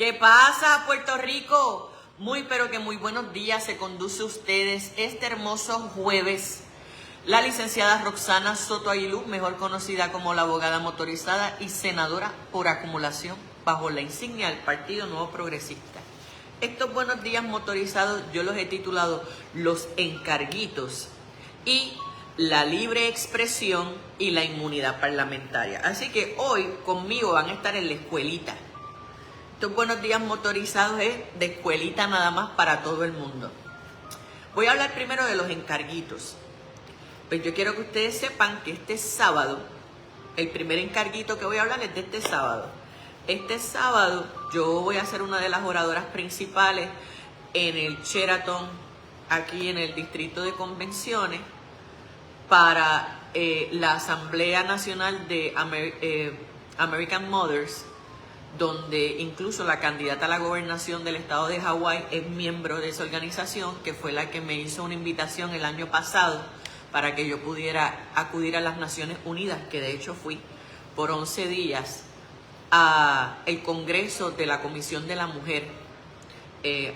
¿Qué pasa, Puerto Rico? Muy pero que muy buenos días. Se conduce ustedes este hermoso jueves la licenciada Roxana Soto Aguilú, mejor conocida como la abogada motorizada y senadora por acumulación bajo la insignia del Partido Nuevo Progresista. Estos buenos días motorizados yo los he titulado Los Encarguitos y la libre expresión y la inmunidad parlamentaria. Así que hoy conmigo van a estar en la escuelita. Estos buenos días motorizados es de escuelita nada más para todo el mundo. Voy a hablar primero de los encarguitos. Pues yo quiero que ustedes sepan que este sábado, el primer encarguito que voy a hablar es de este sábado. Este sábado yo voy a ser una de las oradoras principales en el Sheraton, aquí en el Distrito de Convenciones, para la Asamblea Nacional de American Mothers, donde incluso la candidata a la gobernación del estado de Hawái es miembro de esa organización, que fue la que me hizo una invitación el año pasado para que yo pudiera acudir a las Naciones Unidas, que de hecho fui por 11 días a el Congreso de la Comisión de la Mujer,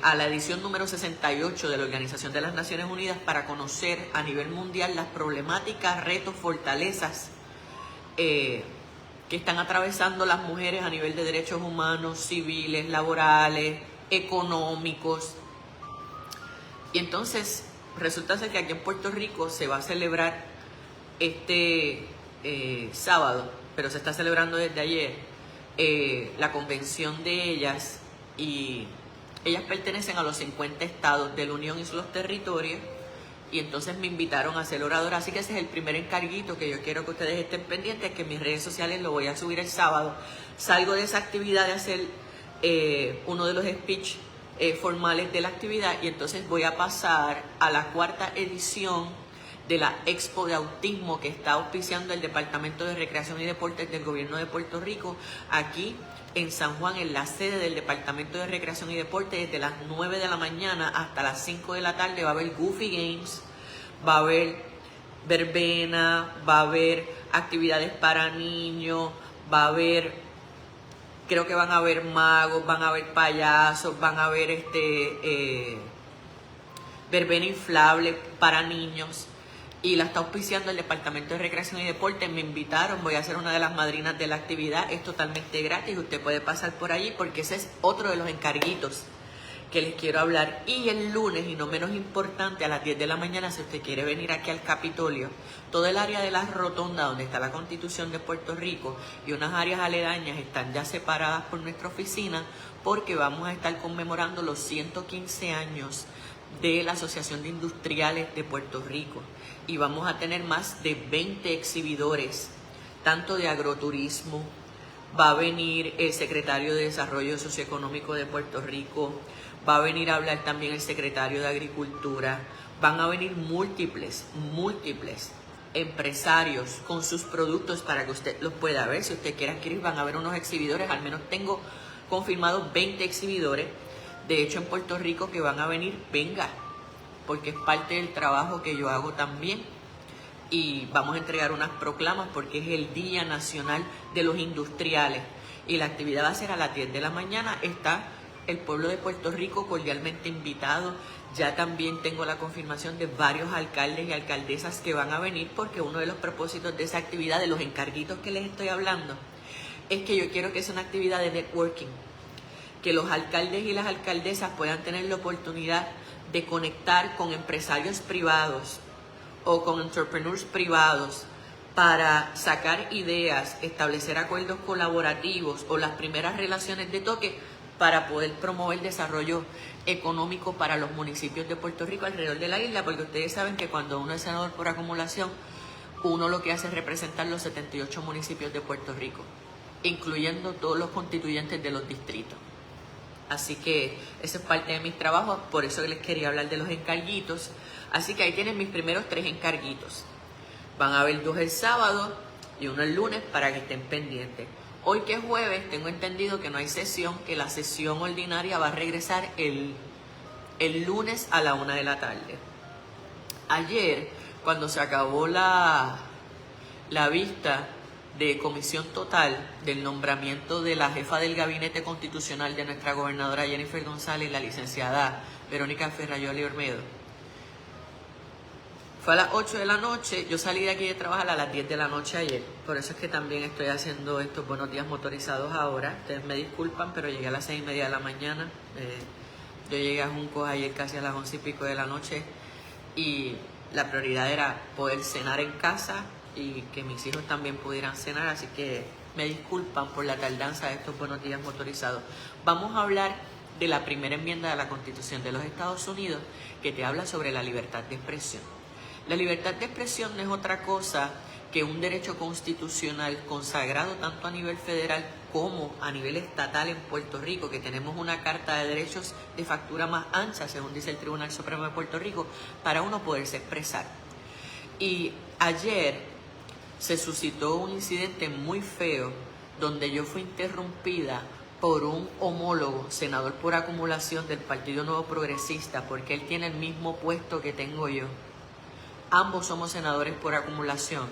a la edición número 68 de la Organización de las Naciones Unidas, para conocer a nivel mundial las problemáticas, retos, fortalezas que están atravesando las mujeres a nivel de derechos humanos, civiles, laborales, económicos. Y entonces resulta ser que aquí en Puerto Rico se va a celebrar este sábado, pero se está celebrando desde ayer, la convención de ellas, y ellas pertenecen a los 50 estados de la Unión y los territorios, y entonces me invitaron a ser oradora. Así que ese es el primer encarguito que yo quiero que ustedes estén pendientes, que en mis redes sociales lo voy a subir el sábado. Salgo de esa actividad de hacer uno de los speech formales de la actividad, y entonces voy a pasar a la cuarta edición de la Expo de Autismo que está auspiciando el Departamento de Recreación y Deportes del Gobierno de Puerto Rico, aquí en San Juan, en la sede del Departamento de Recreación y Deportes. Desde las 9 de la mañana hasta las 5 de la tarde va a haber Goofy Games, va a haber verbena, va a haber actividades para niños, va a haber, creo que van a haber magos, van a haber payasos, van a haber verbena inflable para niños, y la está auspiciando el Departamento de Recreación y Deporte. Me invitaron, voy a ser una de las madrinas de la actividad. Es totalmente gratis, usted puede pasar por allí, porque ese es otro de los encarguitos que les quiero hablar. Y el lunes, y no menos importante, a las 10 de la mañana, si usted quiere venir aquí al Capitolio, todo el área de la rotonda donde está la Constitución de Puerto Rico y unas áreas aledañas están ya separadas por nuestra oficina, porque vamos a estar conmemorando los 115 años de la Asociación de Industriales de Puerto Rico, y vamos a tener más de 20 exhibidores, tanto de agroturismo. Va a venir el secretario de Desarrollo Socioeconómico de Puerto Rico, va a venir a hablar también el secretario de Agricultura, van a venir múltiples empresarios con sus productos para que usted los pueda ver. Si usted quiere adquirir, van a haber unos exhibidores, al menos tengo confirmados 20 exhibidores. De hecho, en Puerto Rico que van a venir, venga, porque es parte del trabajo que yo hago también. Y vamos a entregar unas proclamas porque es el Día Nacional de los Industriales, y la actividad va a ser a las 10 de la mañana. Está el pueblo de Puerto Rico cordialmente invitado. Ya también tengo la confirmación de varios alcaldes y alcaldesas que van a venir, porque uno de los propósitos de esa actividad, de los encarguitos que les estoy hablando, es que yo quiero que sea una actividad de networking, que los alcaldes y las alcaldesas puedan tener la oportunidad de conectar con empresarios privados o con entrepreneurs privados para sacar ideas, establecer acuerdos colaborativos o las primeras relaciones de toque para poder promover desarrollo económico para los municipios de Puerto Rico alrededor de la isla, porque ustedes saben que cuando uno es senador por acumulación, uno lo que hace es representar los 78 municipios de Puerto Rico, incluyendo todos los constituyentes de los distritos. Así que eso es parte de mis trabajos, por eso les quería hablar de los encarguitos. Así que ahí tienen mis primeros 3 encarguitos. Van a haber 2 el sábado y 1 el lunes, para que estén pendientes. Hoy, que es jueves, tengo entendido que no hay sesión, que la sesión ordinaria va a regresar el lunes a la 1 de la tarde. Ayer, cuando se acabó la vista de comisión total del nombramiento de la jefa del gabinete constitucional de nuestra gobernadora Jennifer González y la licenciada Verónica Ferrayoli Olmedo. Fue a las 8 de la noche, yo salí de aquí de trabajar a las 10 de la noche ayer, por eso es que también estoy haciendo estos buenos días motorizados ahora. Ustedes me disculpan, pero llegué a las 6:30 de la mañana, yo llegué a Juncos ayer casi a las 11 y pico de la noche y la prioridad era poder cenar en casa y que mis hijos también pudieran cenar, así que me disculpan por la tardanza de estos buenos días motorizados. Vamos a hablar de la primera enmienda de la Constitución de los Estados Unidos que te habla sobre la libertad de expresión. La libertad de expresión no es otra cosa que un derecho constitucional consagrado tanto a nivel federal como a nivel estatal en Puerto Rico, que tenemos una carta de derechos de factura más ancha, según dice el Tribunal Supremo de Puerto Rico, para uno poderse expresar. Y ayer se suscitó un incidente muy feo donde yo fui interrumpida por un homólogo, senador por acumulación del Partido Nuevo Progresista, porque él tiene el mismo puesto que tengo yo. Ambos somos senadores por acumulación,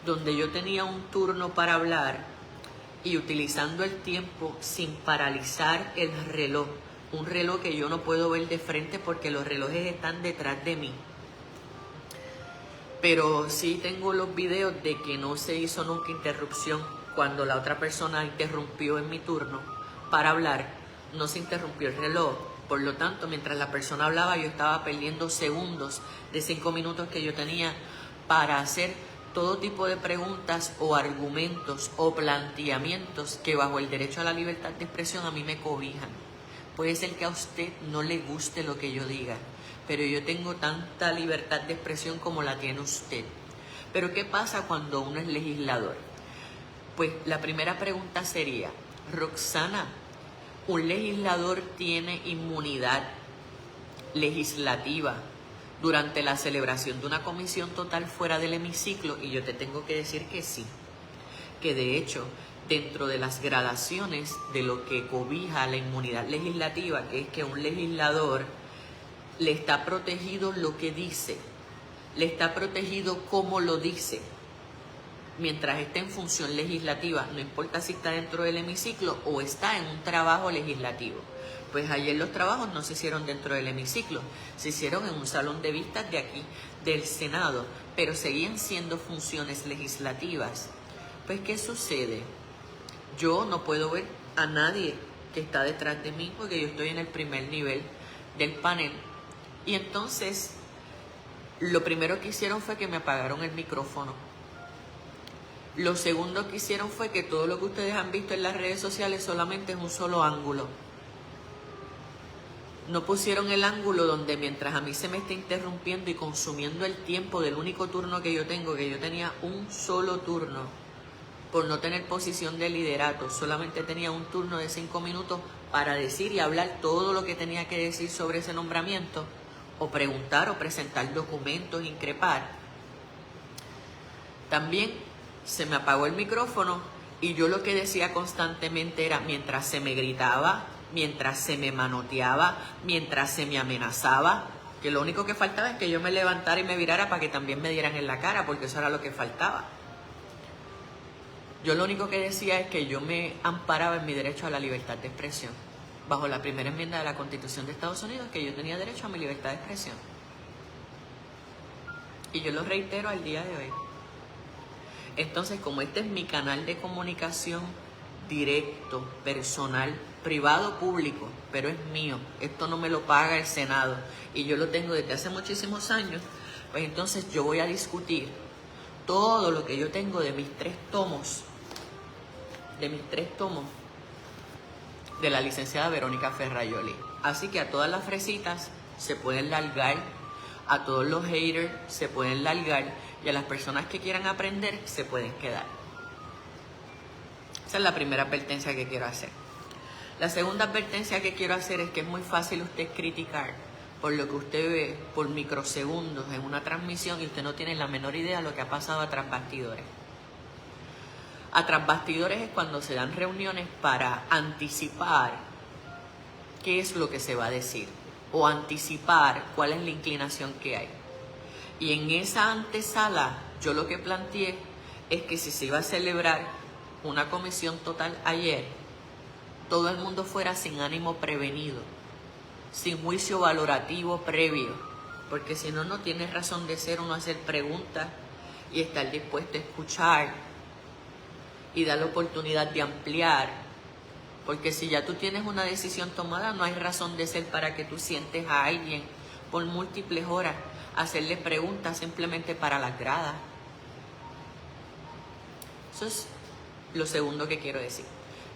donde yo tenía un turno para hablar y utilizando el tiempo sin paralizar el reloj, un reloj que yo no puedo ver de frente porque los relojes están detrás de mí. Pero sí tengo los videos de que no se hizo nunca interrupción cuando la otra persona interrumpió en mi turno para hablar, no se interrumpió el reloj. Por lo tanto, mientras la persona hablaba, yo estaba perdiendo segundos de 5 minutos que yo tenía para hacer todo tipo de preguntas o argumentos o planteamientos que bajo el derecho a la libertad de expresión a mí me cobijan. Puede ser que a usted no le guste lo que yo diga, pero yo tengo tanta libertad de expresión como la tiene usted. Pero ¿qué pasa cuando uno es legislador? Pues la primera pregunta sería, Roxana, ¿un legislador tiene inmunidad legislativa durante la celebración de una comisión total fuera del hemiciclo? Y yo te tengo que decir que sí, que de hecho dentro de las gradaciones de lo que cobija la inmunidad legislativa, que es que un legislador le está protegido lo que dice, le está protegido cómo lo dice, mientras esté en función legislativa, no importa si está dentro del hemiciclo o está en un trabajo legislativo. Pues ayer los trabajos no se hicieron dentro del hemiciclo, se hicieron en un salón de vistas de aquí, del Senado, pero seguían siendo funciones legislativas. Pues, ¿qué sucede? Yo no puedo ver a nadie que está detrás de mí porque yo estoy en el primer nivel del panel. Y entonces, lo primero que hicieron fue que me apagaron el micrófono. Lo segundo que hicieron fue que todo lo que ustedes han visto en las redes sociales solamente es un solo ángulo. No pusieron el ángulo donde mientras a mí se me está interrumpiendo y consumiendo el tiempo del único turno que yo tengo, que yo tenía un solo turno, por no tener posición de liderato, solamente tenía un turno de 5 minutos para decir y hablar todo lo que tenía que decir sobre ese nombramiento, o preguntar o presentar documentos, increpar. También se me apagó el micrófono y yo lo que decía constantemente era, mientras se me gritaba, mientras se me manoteaba, mientras se me amenazaba, que lo único que faltaba es que yo me levantara y me virara para que también me dieran en la cara, porque eso era lo que faltaba. Yo lo único que decía es que yo me amparaba en mi derecho a la libertad de expresión, bajo la primera enmienda de la Constitución de Estados Unidos, que yo tenía derecho a mi libertad de expresión. Y yo lo reitero al día de hoy. Entonces, como este es mi canal de comunicación directo, personal, privado, público, pero es mío, esto no me lo paga el Senado y yo lo tengo desde hace muchísimos años, pues entonces yo voy a discutir todo lo que yo tengo de mis 3 tomos, de la licenciada Verónica Ferrayoli. Así que a todas las fresitas se pueden largar, a todos los haters se pueden largar y a las personas que quieran aprender se pueden quedar. Esa es la primera advertencia que quiero hacer. La segunda advertencia que quiero hacer es que es muy fácil usted criticar por lo que usted ve por microsegundos en una transmisión y usted no tiene la menor idea de lo que ha pasado a tras bastidores. A tras bastidores es cuando se dan reuniones para anticipar qué es lo que se va a decir o anticipar cuál es la inclinación que hay. Y en esa antesala yo lo que planteé es que si se iba a celebrar una comisión total ayer, todo el mundo fuera sin ánimo prevenido, sin juicio valorativo previo, porque si no, no tiene razón de ser uno hacer preguntas y estar dispuesto a escuchar y dar la oportunidad de ampliar, porque si ya tú tienes una decisión tomada, no hay razón de ser para que tú sientes a alguien por múltiples horas hacerle preguntas simplemente para las gradas. Eso es lo segundo que quiero decir.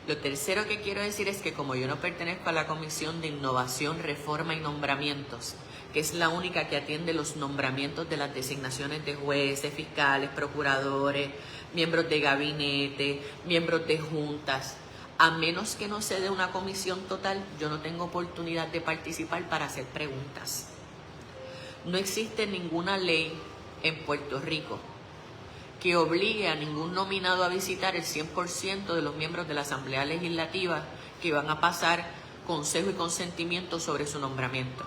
Lo tercero que quiero decir es que como yo no pertenezco a la Comisión de Innovación, Reforma y Nombramientos, que es la única que atiende los nombramientos de las designaciones de jueces, fiscales, procuradores, miembros de gabinete, miembros de juntas, a menos que no se dé una comisión total, yo no tengo oportunidad de participar para hacer preguntas. No existe ninguna ley en Puerto Rico que obligue a ningún nominado a visitar el 100% de los miembros de la Asamblea Legislativa que van a pasar consejo y consentimiento sobre su nombramiento,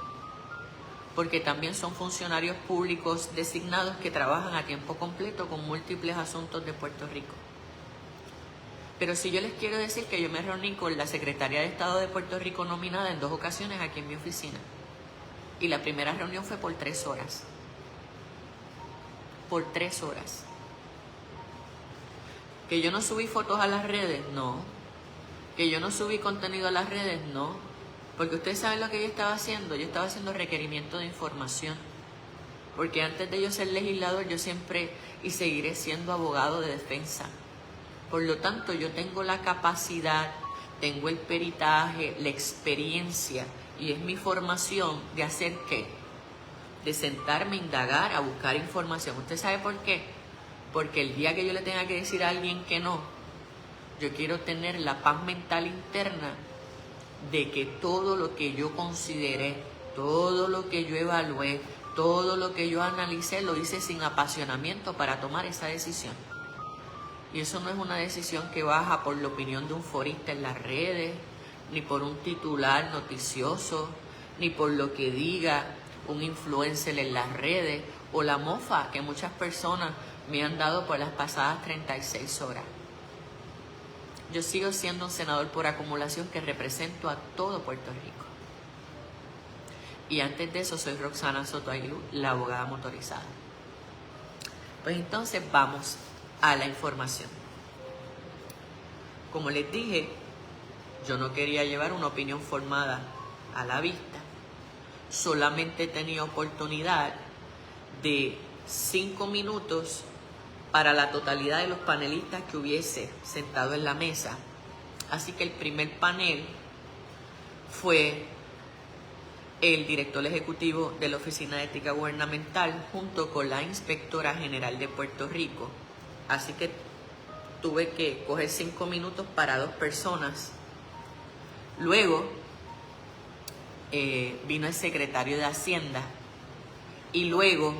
porque también son funcionarios públicos designados que trabajan a tiempo completo con múltiples asuntos de Puerto Rico. Pero si yo les quiero decir que yo me reuní con la Secretaría de Estado de Puerto Rico nominada en 2 ocasiones aquí en mi oficina, y la primera reunión fue por 3 horas. Por 3 horas. ¿Que yo no subí fotos a las redes? No. ¿Que yo no subí contenido a las redes? No. Porque ustedes saben lo que yo estaba haciendo. Yo estaba haciendo requerimiento de información. Porque antes de yo ser legislador, yo siempre y seguiré siendo abogado de defensa. Por lo tanto, yo tengo la capacidad, tengo el peritaje, la experiencia, y es mi formación de hacer ¿qué? De sentarme, indagar, a buscar información. ¿Usted sabe por qué? Porque el día que yo le tenga que decir a alguien que no, yo quiero tener la paz mental interna de que todo lo que yo consideré, todo lo que yo evalué, todo lo que yo analicé, lo hice sin apasionamiento para tomar esa decisión. Y eso no es una decisión que baja por la opinión de un forista en las redes, ni por un titular noticioso, ni por lo que diga un influencer en las redes, o la mofa que muchas personas me han dado por las pasadas 36 horas. Yo sigo siendo un senador por acumulación que represento a todo Puerto Rico. Y antes de eso soy Roxana Soto Aguilú, la abogada motorizada. Pues entonces vamos a la información. Como les dije, yo no quería llevar una opinión formada a la vista. Solamente tenía oportunidad de 5 minutos para la totalidad de los panelistas que hubiese sentado en la mesa. Así que el primer panel fue el director ejecutivo de la Oficina de Ética Gubernamental junto con la Inspectora General de Puerto Rico. Así que tuve que coger 5 minutos para 2 personas. Luego vino el secretario de Hacienda y luego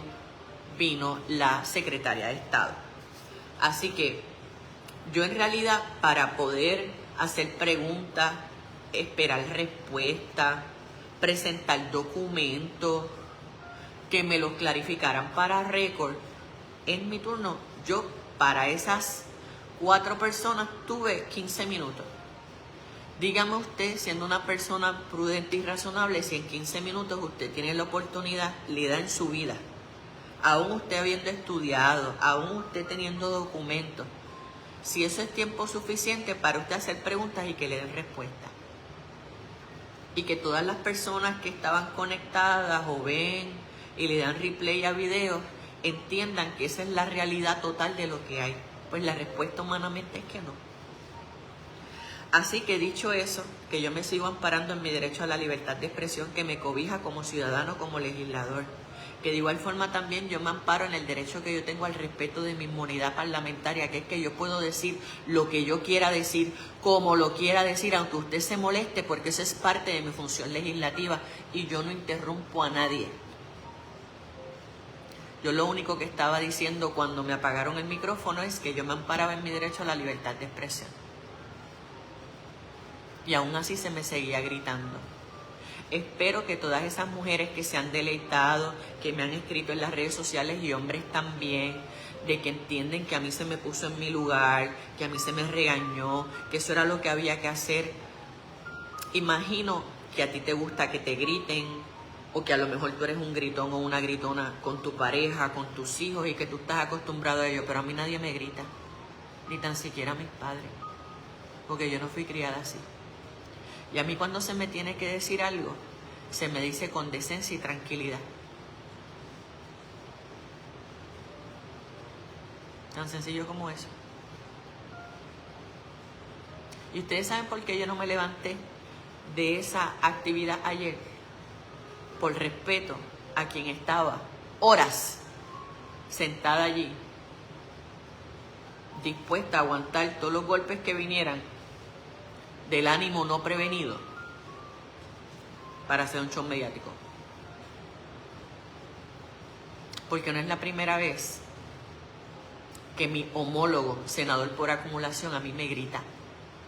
vino la secretaria de Estado. Así que yo en realidad, para poder hacer preguntas, esperar respuestas, presentar documentos, que me los clarificaran para récord, en mi turno, yo para esas 4 personas tuve 15 minutos. Dígame usted, siendo una persona prudente y razonable, si en 15 minutos usted tiene la oportunidad, le da en su vida, aún usted habiendo estudiado, aún usted teniendo documentos, si eso es tiempo suficiente para usted hacer preguntas y que le den respuesta. Y que todas las personas que estaban conectadas o ven y le dan replay a videos entiendan que esa es la realidad total de lo que hay. Pues la respuesta humanamente es que no. Así que dicho eso, que yo me sigo amparando en mi derecho a la libertad de expresión que me cobija como ciudadano, como legislador. Que de igual forma también yo me amparo en el derecho que yo tengo al respeto de mi inmunidad parlamentaria, que es que yo puedo decir lo que yo quiera decir, como lo quiera decir, aunque usted se moleste, porque eso es parte de mi función legislativa y yo no interrumpo a nadie. Yo lo único que estaba diciendo cuando me apagaron el micrófono es que yo me amparaba en mi derecho a la libertad de expresión. Y aún así se me seguía gritando. Espero que todas esas mujeres que se han deleitado, que me han escrito en las redes sociales y hombres también, de que entienden que a mí se me puso en mi lugar, que a mí se me regañó, que eso era lo que había que hacer. Imagino que a ti te gusta que te griten, o que a lo mejor tú eres un gritón o una gritona con tu pareja, con tus hijos, y que tú estás acostumbrado a ello, pero a mí nadie me grita, ni tan siquiera mis padres, porque yo no fui criada así. Y a mí cuando se me tiene que decir algo, se me dice con decencia y tranquilidad. Tan sencillo como eso. ¿Y ustedes saben por qué yo no me levanté de esa actividad ayer? Por respeto a quien estaba horas sentada allí, dispuesta a aguantar todos los golpes que vinieran del ánimo no prevenido para hacer un show mediático. Porque no es la primera vez que mi homólogo, senador por acumulación, a mí me grita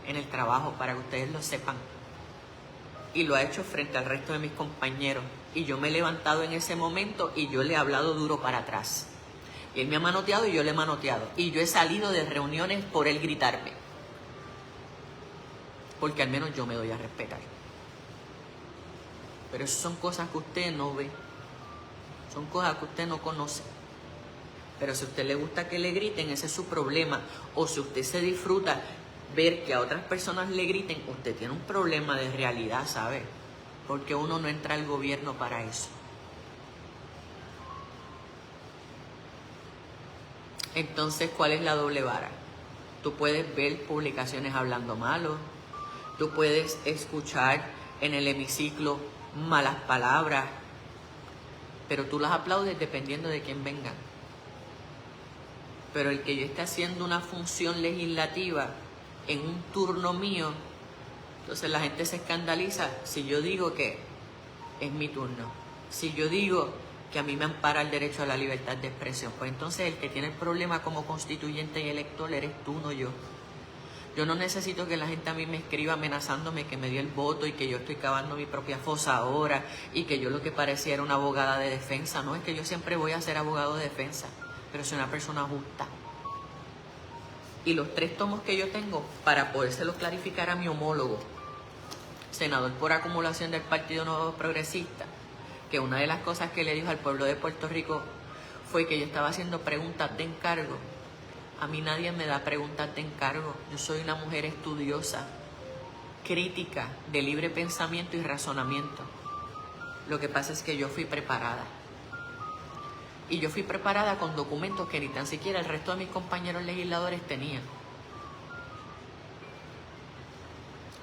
en el trabajo, para que ustedes lo sepan. Y lo ha hecho frente al resto de mis compañeros. Y yo me he levantado en ese momento y yo le he hablado duro para atrás. Y él me ha manoteado y yo le he manoteado. Y yo he salido de reuniones por él gritarme. Porque al menos yo me doy a respetar. Pero eso son cosas que usted no ve. Son cosas que usted no conoce. Pero si a usted le gusta que le griten, ese es su problema. O si usted se disfruta ver que a otras personas le griten, usted tiene un problema de realidad, ¿sabe? Porque uno no entra al gobierno para eso. Entonces, ¿cuál es la doble vara? Tú puedes ver publicaciones hablando malo, tú puedes escuchar en el hemiciclo malas palabras, pero tú las aplaudes dependiendo de quién venga. Pero el que yo esté haciendo una función legislativa en un turno mío, entonces la gente se escandaliza si yo digo que es mi turno. Si yo digo que a mí me ampara el derecho a la libertad de expresión, pues entonces el que tiene el problema como constituyente y elector eres tú, no yo. Yo no necesito que la gente a mí me escriba amenazándome que me dio el voto y que yo estoy cavando mi propia fosa ahora y que yo lo que parecía era una abogada de defensa. No, es que yo siempre voy a ser abogado de defensa, pero soy una persona justa. Y los 3 tomos que yo tengo, para podérselo clarificar a mi homólogo, senador por acumulación del Partido Nuevo Progresista, que una de las cosas que le dijo al pueblo de Puerto Rico fue que yo estaba haciendo preguntas de encargo. A mí nadie me da preguntas de encargo. Yo soy una mujer estudiosa, crítica, de libre pensamiento y razonamiento. Lo que pasa es que yo fui preparada. Y yo fui preparada con documentos que ni tan siquiera el resto de mis compañeros legisladores tenían.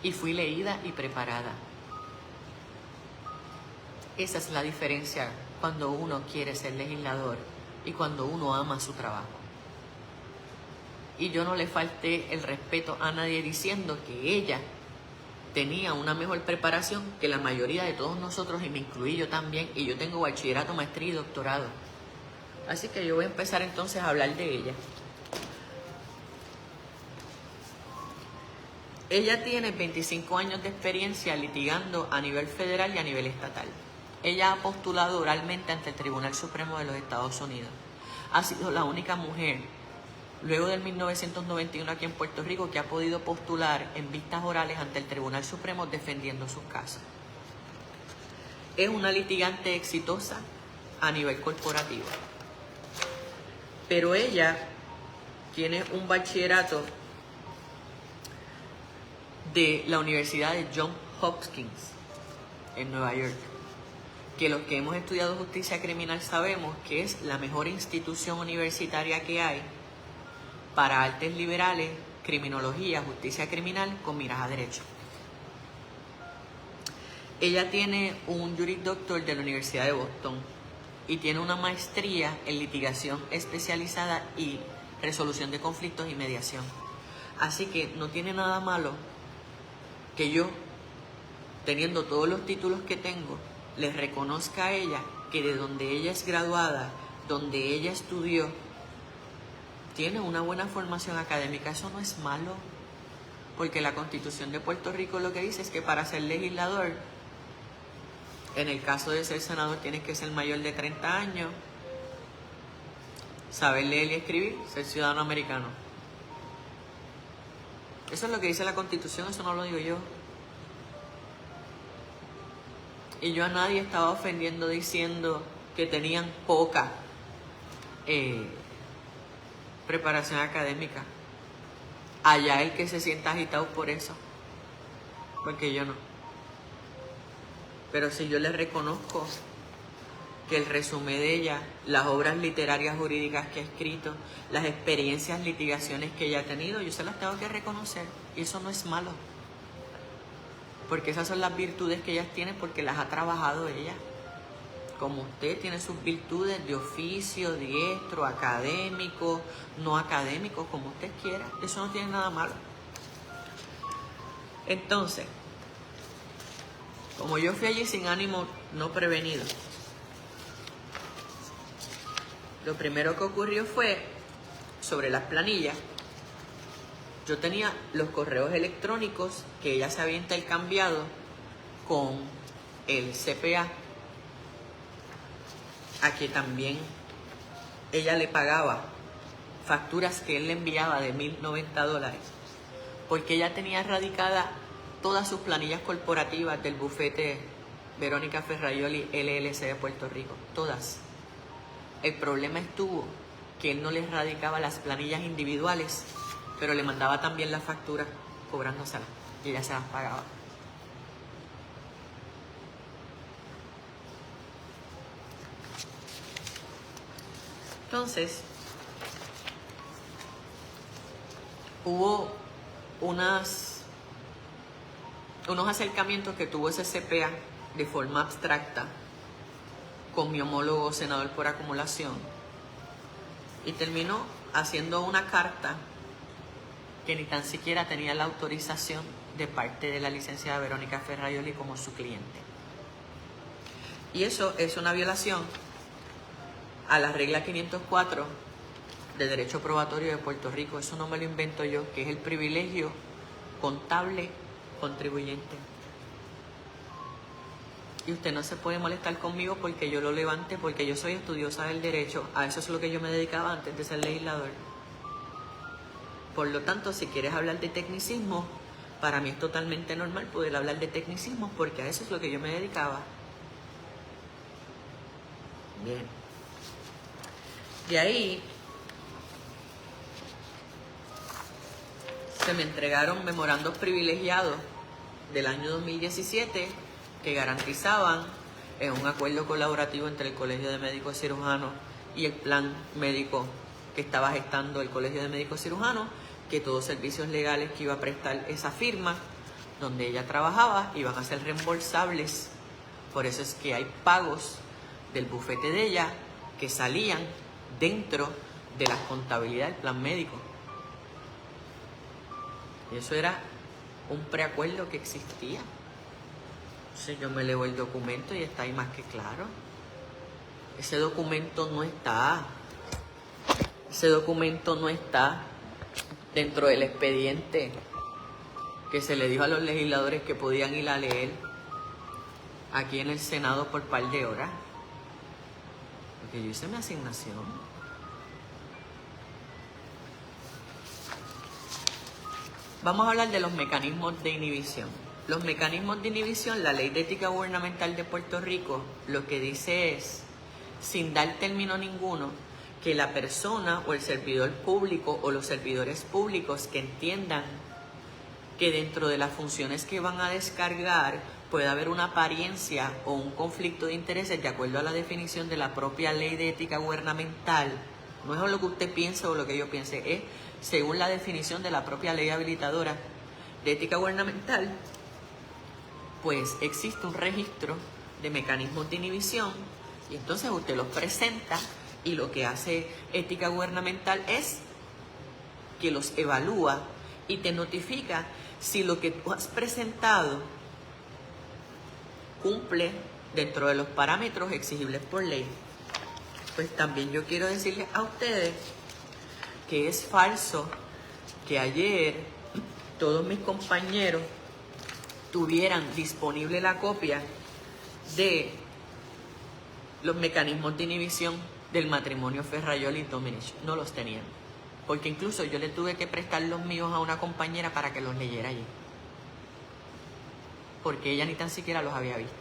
Y fui leída y preparada. Esa es la diferencia cuando uno quiere ser legislador y cuando uno ama su trabajo. Y yo no le falté el respeto a nadie diciendo que ella tenía una mejor preparación que la mayoría de todos nosotros, y me incluí yo también, y yo tengo bachillerato, maestría y doctorado. Así que yo voy a empezar entonces a hablar de ella. Ella tiene 25 años de experiencia litigando a nivel federal y a nivel estatal. Ella ha postulado oralmente ante el Tribunal Supremo de los Estados Unidos. Ha sido la única mujer, luego del 1991 aquí en Puerto Rico, que ha podido postular en vistas orales ante el Tribunal Supremo defendiendo sus casos. Es una litigante exitosa a nivel corporativo. Pero ella tiene un bachillerato de la Universidad de Johns Hopkins en Nueva York, que los que hemos estudiado justicia criminal sabemos que es la mejor institución universitaria que hay para artes liberales, criminología, justicia criminal con miras a derecho. Ella tiene un Juris Doctor de la Universidad de Boston y tiene una maestría en litigación especializada y resolución de conflictos y mediación. Así que no tiene nada malo que yo, teniendo todos los títulos que tengo, les reconozca a ella que de donde ella es graduada, donde ella estudió, tiene una buena formación académica. Eso no es malo, porque la Constitución de Puerto Rico lo que dice es que para ser legislador, en el caso de ser senador, tienes que ser mayor de 30 años saber leer y escribir, ser ciudadano americano. Eso es lo que dice la Constitución, eso no lo digo yo. Y yo a nadie estaba ofendiendo diciendo que tenían poca preparación académica. Allá el que se sienta agitado por eso, porque yo no. Pero si yo le reconozco que el resumen de ella, las obras literarias jurídicas que ha escrito, las experiencias, litigaciones que ella ha tenido, yo se las tengo que reconocer. Y eso no es malo. Porque esas son las virtudes que ellas tienen porque las ha trabajado ella. Como usted tiene sus virtudes de oficio, diestro, académico, no académico, como usted quiera. Eso no tiene nada malo. Entonces, como yo fui allí sin ánimo no prevenido, lo primero que ocurrió fue, sobre las planillas, yo tenía los correos electrónicos que ella se había intercambiado con el CPA, a que también ella le pagaba facturas que él le enviaba de $1,090, porque ella tenía radicada todas sus planillas corporativas del bufete Verónica Ferraioli LLC de Puerto Rico, todas. El problema estuvo que él no les radicaba las planillas individuales, pero le mandaba también las facturas cobrándoselas y ella se las pagaba. Entonces, hubo unos acercamientos que tuvo ese CPA de forma abstracta con mi homólogo senador por acumulación y terminó haciendo una carta que ni tan siquiera tenía la autorización de parte de la licenciada Verónica Ferraioli como su cliente. Y eso es una violación a la regla 504 de Derecho Probatorio de Puerto Rico. Eso no me lo invento yo, que es el privilegio contable contribuyente. Y usted no se puede molestar conmigo porque yo lo levante, porque yo soy estudiosa del derecho. A eso es lo que yo me dedicaba antes de ser legislador. Por lo tanto, si quieres hablar de tecnicismo, para mí es totalmente normal poder hablar de tecnicismo porque a eso es lo que yo me dedicaba. Bien. De ahí se me entregaron memorandos privilegiados del año 2017 que garantizaban en un acuerdo colaborativo entre el Colegio de Médicos Cirujanos y el plan médico que estaba gestando el Colegio de Médicos Cirujanos, que todos servicios legales que iba a prestar esa firma donde ella trabajaba iban a ser reembolsables. Por eso es que hay pagos del bufete de ella que salían dentro de la contabilidad del plan médico. Y eso era un preacuerdo que existía. Entonces yo me leo el documento y está ahí más que claro. Ese documento no está. Ese documento no está dentro del expediente que se le dijo a los legisladores que podían ir a leer aquí en el Senado por par de horas. Porque yo hice mi asignación. Vamos a hablar de los mecanismos de inhibición. Los mecanismos de inhibición, la Ley de Ética Gubernamental de Puerto Rico, lo que dice es, sin dar término ninguno, que la persona o el servidor público o los servidores públicos que entiendan que dentro de las funciones que van a descargar puede haber una apariencia o un conflicto de intereses de acuerdo a la definición de la propia Ley de Ética Gubernamental. No es lo que usted piense o lo que yo piense, es según la definición de la propia Ley Habilitadora de Ética Gubernamental, pues existe un registro de mecanismos de inhibición y entonces usted los presenta y lo que hace Ética Gubernamental es que los evalúa y te notifica si lo que tú has presentado cumple dentro de los parámetros exigibles por ley. Pues también yo quiero decirles a ustedes que es falso que ayer todos mis compañeros tuvieran disponible la copia de los mecanismos de inhibición del matrimonio Ferrajoli y Domenech. No los tenían. Porque incluso yo le tuve que prestar los míos a una compañera para que los leyera allí. Porque ella ni tan siquiera los había visto.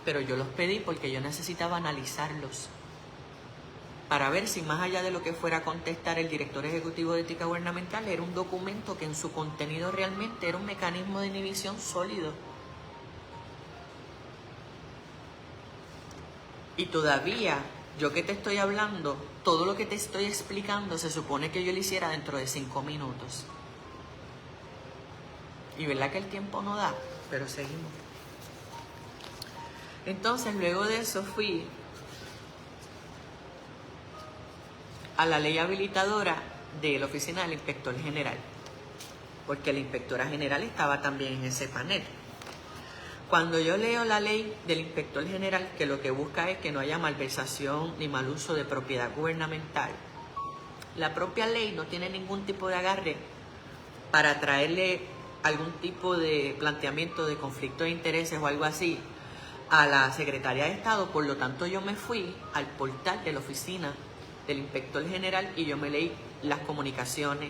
Pero yo los pedí porque yo necesitaba analizarlos para ver si más allá de lo que fuera a contestar el director ejecutivo de ética gubernamental, era un documento que en su contenido realmente era un mecanismo de inhibición sólido. Y todavía, yo que te estoy hablando, todo lo que te estoy explicando se supone que yo lo hiciera dentro de 5 minutos. Y verdad que el tiempo no da, pero seguimos. Entonces, luego de eso fui a la ley habilitadora de la oficina del inspector general, porque la inspectora general estaba también en ese panel. Cuando yo leo la ley del inspector general, que lo que busca es que no haya malversación ni mal uso de propiedad gubernamental, la propia ley no tiene ningún tipo de agarre para traerle algún tipo de planteamiento de conflicto de intereses o algo así a la Secretaría de Estado. Por lo tanto, yo me fui al portal de la oficina del inspector general y yo me leí las comunicaciones,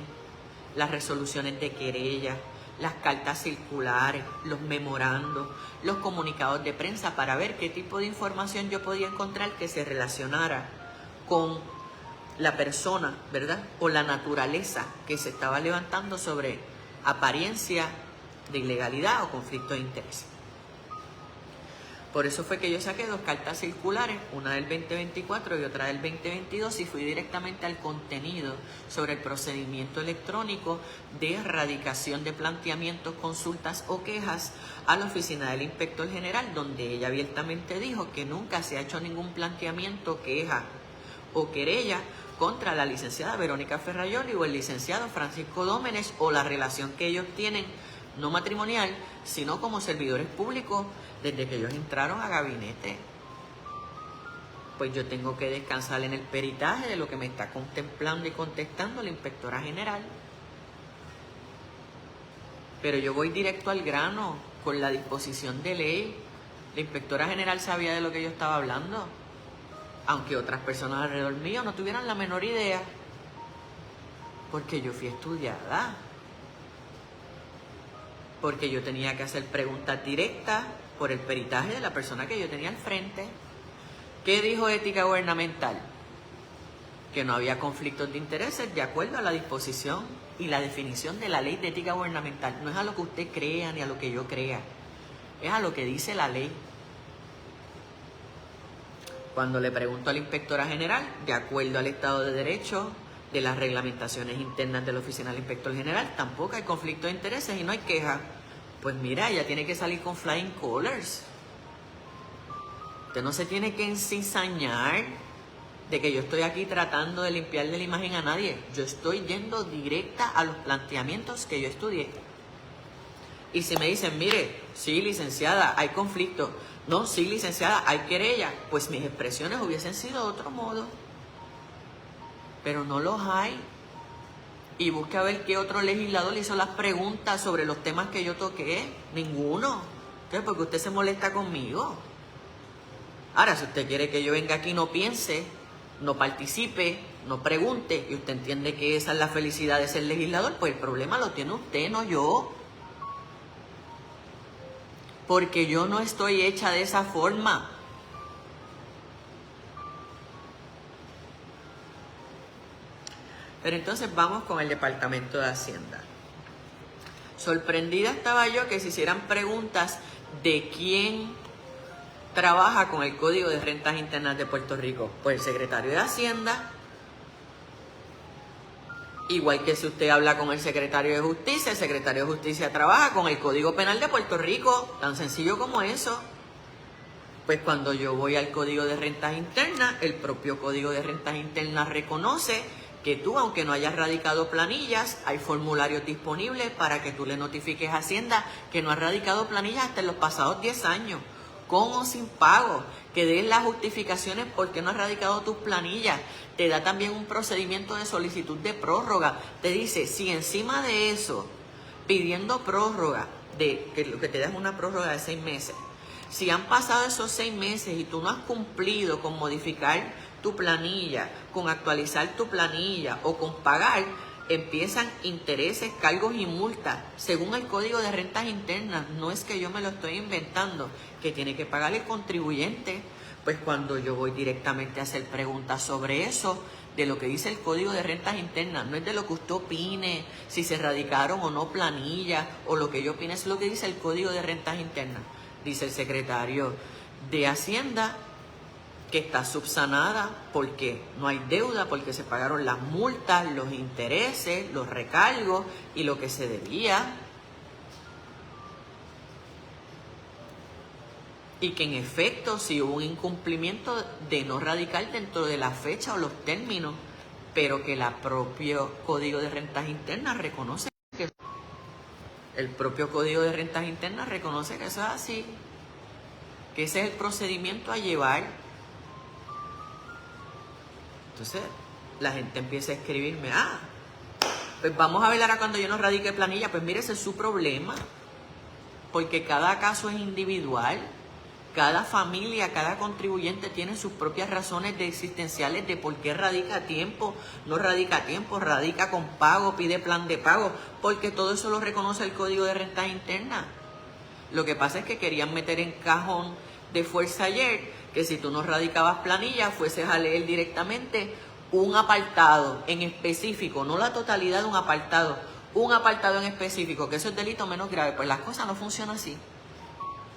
las resoluciones de querella, las cartas circulares, los memorandos, los comunicados de prensa para ver qué tipo de información yo podía encontrar que se relacionara con la persona, ¿verdad? O la naturaleza que se estaba levantando sobre apariencia de ilegalidad o conflicto de interés. Por eso fue que yo saqué 2 cartas circulares, una del 2024 y otra del 2022, y fui directamente al contenido sobre el procedimiento electrónico de erradicación de planteamientos, consultas o quejas a la oficina del inspector general, donde ella abiertamente dijo que nunca se ha hecho ningún planteamiento, queja o querella contra la licenciada Verónica Ferrajoli o el licenciado Francisco Domenech, o la relación que ellos tienen, no matrimonial, sino como servidores públicos desde que ellos entraron a gabinete. Pues yo tengo que descansar en el peritaje de lo que me está contemplando y contestando la inspectora general. Pero yo voy directo al grano con la disposición de ley. La inspectora general sabía de lo que yo estaba hablando, aunque otras personas alrededor mío no tuvieran la menor idea, porque yo fui estudiada, porque yo tenía que hacer preguntas directas por el peritaje de la persona que yo tenía al frente. ¿Qué dijo ética gubernamental? Que no había conflictos de intereses de acuerdo a la disposición y la definición de la ley de ética gubernamental. No es a lo que usted crea ni a lo que yo crea, es a lo que dice la ley. Cuando le pregunto a la inspectora general, de acuerdo al Estado de Derecho, de las reglamentaciones internas de la oficina del inspector general, tampoco hay conflicto de intereses y no hay queja. Pues mira, ella tiene que salir con flying colors. Usted no se tiene que ensisañar de que yo estoy aquí tratando de limpiarle la imagen a nadie. Yo estoy yendo directa a los planteamientos que yo estudié. Y si me dicen, mire, sí, licenciada, hay conflicto. No, sí, licenciada, hay querella. Pues mis expresiones hubiesen sido de otro modo. Pero no los hay. Y busque a ver qué otro legislador le hizo las preguntas sobre los temas que yo toqué. Ninguno. ¿Qué? Porque usted se molesta conmigo. Ahora, si usted quiere que yo venga aquí y no piense, no participe, no pregunte, y usted entiende que esa es la felicidad de ser legislador, pues el problema lo tiene usted, no yo. Porque yo no estoy hecha de esa forma. Pero entonces vamos con el Departamento de Hacienda. Sorprendida estaba yo que se hicieran preguntas de quién trabaja con el Código de Rentas Internas de Puerto Rico. Pues el secretario de Hacienda. Igual que si usted habla con el secretario de Justicia, el secretario de Justicia trabaja con el Código Penal de Puerto Rico. Tan sencillo como eso. Pues cuando yo voy al Código de Rentas Internas, el propio Código de Rentas Internas reconoce que tú, aunque no hayas radicado planillas, hay formularios disponibles para que tú le notifiques a Hacienda que no has radicado planillas hasta en los pasados 10 años, con o sin pago, que des las justificaciones por qué no has radicado tus planillas. Te da también un procedimiento de solicitud de prórroga. Te dice, si encima de eso, pidiendo prórroga, que lo que te da es una prórroga de 6 meses, Si han pasado esos 6 meses y tú no has cumplido con modificar tu planilla, con actualizar tu planilla o con pagar, empiezan intereses, cargos y multas según el Código de Rentas Internas. No es que yo me lo estoy inventando, que tiene que pagar el contribuyente. Pues cuando yo voy directamente a hacer preguntas sobre eso, de lo que dice el Código de Rentas Internas, no es de lo que usted opine, si se erradicaron o no planillas, o lo que yo opine, es lo que dice el Código de Rentas Internas. Dice el secretario de Hacienda que está subsanada porque no hay deuda, porque se pagaron las multas, los intereses, los recargos y lo que se debía. Y que en efecto si hubo un incumplimiento de no radicar dentro de la fecha o los términos, pero que el propio Código de Rentas Internas reconoce que el propio Código de Rentas Internas reconoce que eso es así, que ese es el procedimiento a llevar. Entonces la gente empieza a escribirme, pues vamos a ver ahora cuando yo no radique planilla. Pues mire, ese es su problema, porque cada caso es individual. Cada familia, cada contribuyente tiene sus propias razones existenciales de por qué radica a tiempo, no radica a tiempo, radica con pago, pide plan de pago, porque todo eso lo reconoce el Código de Rentas Internas. Lo que pasa es que querían meter en cajón de fuerza ayer que si tú no radicabas planilla, fueses a leer directamente un apartado en específico, no la totalidad de un apartado en específico, que eso es delito menos grave. Pues las cosas no funcionan así.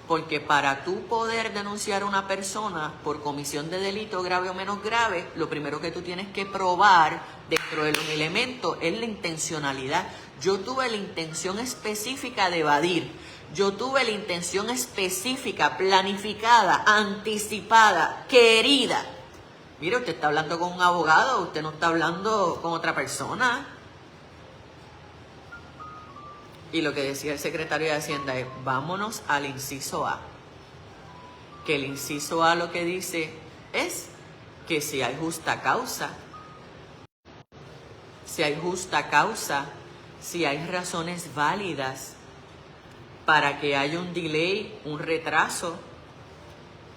Porque para tú poder denunciar a una persona por comisión de delito grave o menos grave, lo primero que tú tienes que probar dentro de los elementos es la intencionalidad. Yo tuve la intención específica de evadir. Yo tuve la intención específica, planificada, anticipada, querida. Mire, usted está hablando con un abogado, usted no está hablando con otra persona. Y lo que decía el secretario de Hacienda es, vámonos al inciso A. Que el inciso A lo que dice es que si hay justa causa, si hay razones válidas para que haya un delay, un retraso,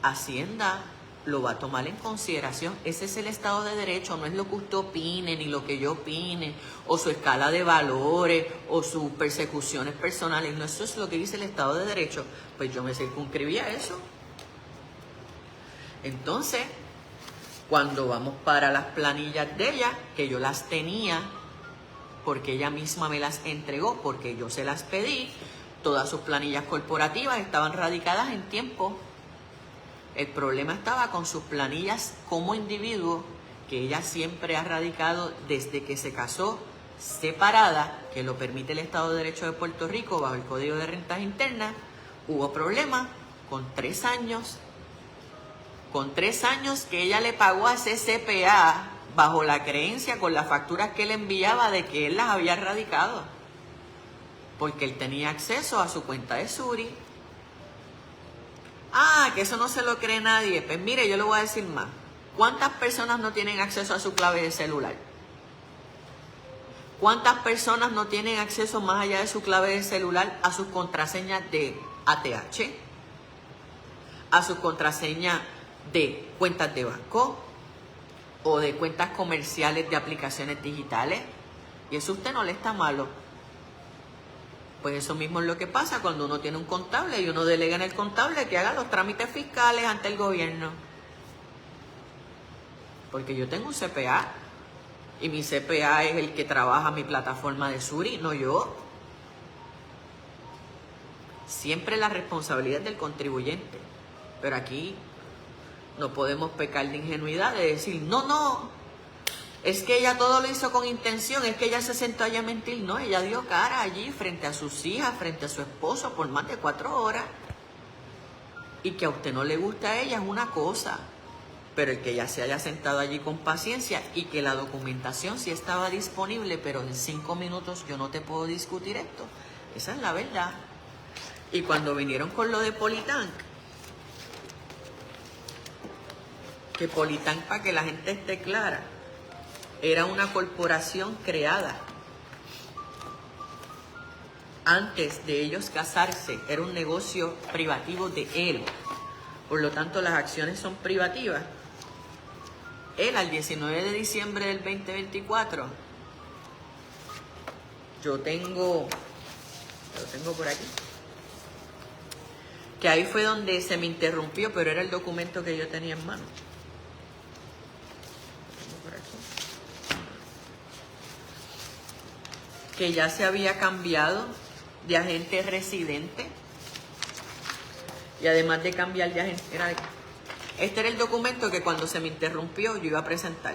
Hacienda lo va a tomar en consideración. Ese es el Estado de Derecho, no es lo que usted opine, ni lo que yo opine, o su escala de valores, o sus persecuciones personales. No, eso es lo que dice el Estado de Derecho. Pues yo me circunscribí a eso. Entonces, cuando vamos para las planillas de ella, que yo las tenía, porque ella misma me las entregó, porque yo se las pedí, todas sus planillas corporativas estaban radicadas en tiempo. El problema estaba con sus planillas como individuo, que ella siempre ha radicado desde que se casó separada, que lo permite el Estado de Derecho de Puerto Rico bajo el Código de Rentas Internas. Hubo problemas con 3 años. Con 3 años que ella le pagó a CCPA bajo la creencia, con las facturas que él enviaba, de que él las había radicado. Porque él tenía acceso a su cuenta de Suri. Que eso no se lo cree nadie. Pues mire, yo le voy a decir más. ¿Cuántas personas no tienen acceso a su clave de celular? ¿Cuántas personas no tienen acceso más allá de su clave de celular a sus contraseñas de ATH? A sus contraseñas de cuentas de banco o de cuentas comerciales de aplicaciones digitales. Y eso a usted no le está malo. Pues eso mismo es lo que pasa cuando uno tiene un contable y uno delega en el contable que haga los trámites fiscales ante el gobierno. Porque yo tengo un CPA y mi CPA es el que trabaja mi plataforma de Suri, no yo. Siempre la responsabilidad del contribuyente. Pero aquí no podemos pecar de ingenuidad de decir, no, es que ella todo lo hizo con intención, es que ella se sentó allá a mentir. No, ella dio cara allí frente a sus hijas, frente a su esposo por más de 4 horas. Y que a usted no le gusta a ella es una cosa, pero el que ella se haya sentado allí con paciencia y que la documentación sí estaba disponible, pero en 5 minutos yo no te puedo discutir esto. Esa es la verdad. Y cuando vinieron con lo de Politank, que Politank, para que la gente esté clara, era una corporación creada antes de ellos casarse, era un negocio privativo de él. Por lo tanto, las acciones son privativas. Él, al 19 de diciembre del 2024, lo tengo por aquí, que ahí fue donde se me interrumpió, pero era el documento que yo tenía en mano. Que ya se había cambiado de agente residente, y además de cambiar de agente, este era el documento que cuando se me interrumpió yo iba a presentar,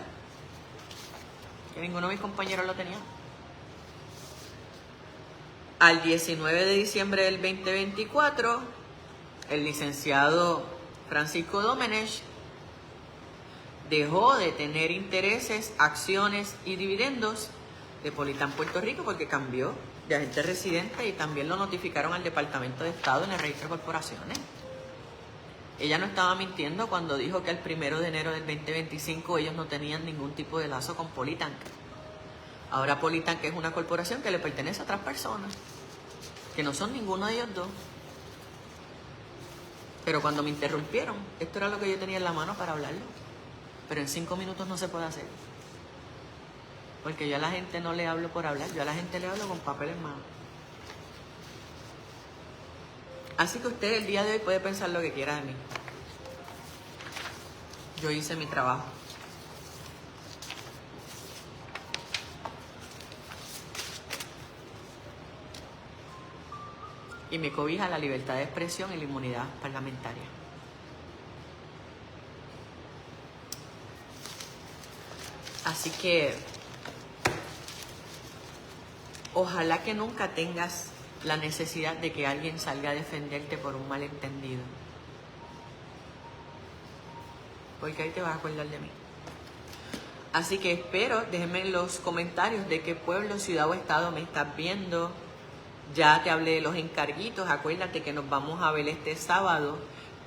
que ninguno de mis compañeros lo tenía. Al 19 de diciembre del 2024, el licenciado Francisco Domenech dejó de tener intereses, acciones y dividendos de Politan Puerto Rico porque cambió de agente residente, y también lo notificaron al Departamento de Estado en el Registro de Corporaciones. Ella no estaba mintiendo cuando dijo que el 1 de enero del 2025 ellos no tenían ningún tipo de lazo con Politan. Ahora Politan, que es una corporación que le pertenece a otras personas, que no son ninguno de ellos dos. Pero cuando me interrumpieron, esto era lo que yo tenía en la mano para hablarlo. Pero en 5 minutos no se puede hacer. Porque yo a la gente no le hablo por hablar, yo a la gente le hablo con papel en mano. Así que usted el día de hoy puede pensar lo que quiera de mí. Yo hice mi trabajo. Y me cobija la libertad de expresión y la inmunidad parlamentaria. Así que ojalá que nunca tengas la necesidad de que alguien salga a defenderte por un malentendido. Porque ahí te vas a acordar de mí. Así que espero, déjenme en los comentarios de qué pueblo, ciudad o estado me estás viendo. Ya te hablé de los encarguitos. Acuérdate que nos vamos a ver este sábado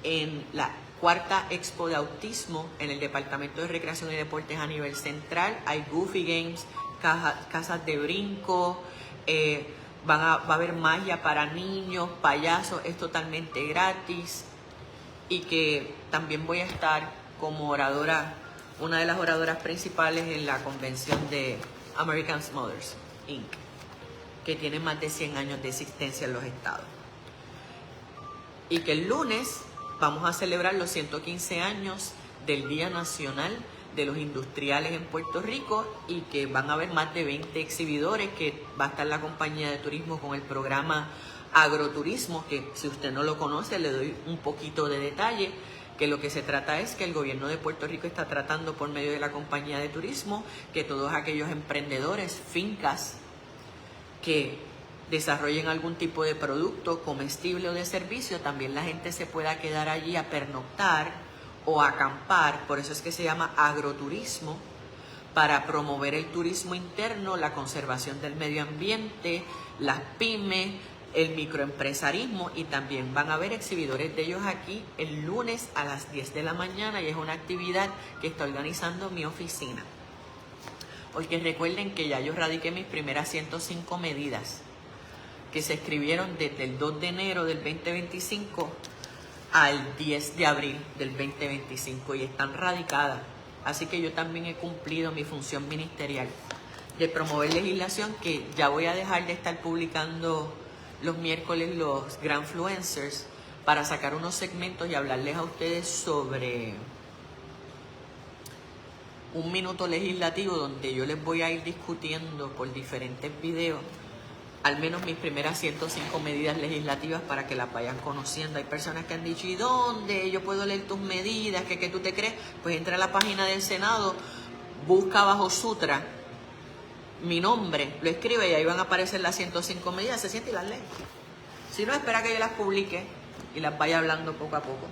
en la 4ª Expo de Autismo en el Departamento de Recreación y Deportes a nivel central. Hay Goofy Games, casas de brinco, va a haber magia para niños, payasos, es totalmente gratis. Y que también voy a estar como oradora, una de las oradoras principales en la convención de American Mothers, Inc., que tiene más de 100 años de existencia en los estados. Y que el lunes vamos a celebrar los 115 años del Día Nacional de los Industriales en Puerto Rico, y que van a haber más de 20 exhibidores, que va a estar la compañía de turismo con el programa Agroturismo, que si usted no lo conoce le doy un poquito de detalle, que lo que se trata es que el gobierno de Puerto Rico está tratando por medio de la compañía de turismo que todos aquellos emprendedores, fincas que desarrollen algún tipo de producto comestible o de servicio, también la gente se pueda quedar allí a pernoctar o a acampar. Por eso es que se llama agroturismo, para promover el turismo interno, la conservación del medio ambiente, las pymes, el microempresarismo. Y también van a haber exhibidores de ellos aquí el lunes a las 10 de la mañana, y es una actividad que está organizando mi oficina. Porque recuerden que ya yo radiqué mis primeras 105 medidas que se escribieron desde el 2 de enero del 2025 al 10 de abril del 2025 y están radicadas. Así que yo también he cumplido mi función ministerial de promover legislación, que ya voy a dejar de estar publicando los miércoles los Granfluencers, para sacar unos segmentos y hablarles a ustedes sobre un minuto legislativo, donde yo les voy a ir discutiendo por diferentes videos al menos mis primeras 105 medidas legislativas, para que las vayan conociendo. Hay personas que han dicho, ¿y dónde yo puedo leer tus medidas? ¿Qué tú te crees? Pues entra a la página del Senado, busca bajo Sutra mi nombre, lo escribe y ahí van a aparecer las 105 medidas, se siente y las lee. Si no, espera que yo las publique y las vaya hablando poco a poco,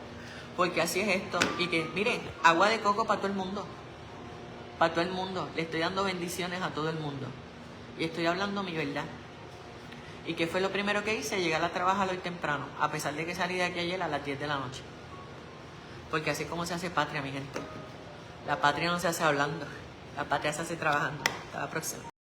porque así es esto. Y que, miren, agua de coco para todo el mundo. Para todo el mundo. Le estoy dando bendiciones a todo el mundo. Y estoy hablando mi verdad. ¿Y qué fue lo primero que hice? Llegar a trabajar hoy temprano, a pesar de que salí de aquí ayer a las 10 de la noche. Porque así es como se hace patria, mi gente. La patria no se hace hablando. La patria se hace trabajando. Hasta la próxima.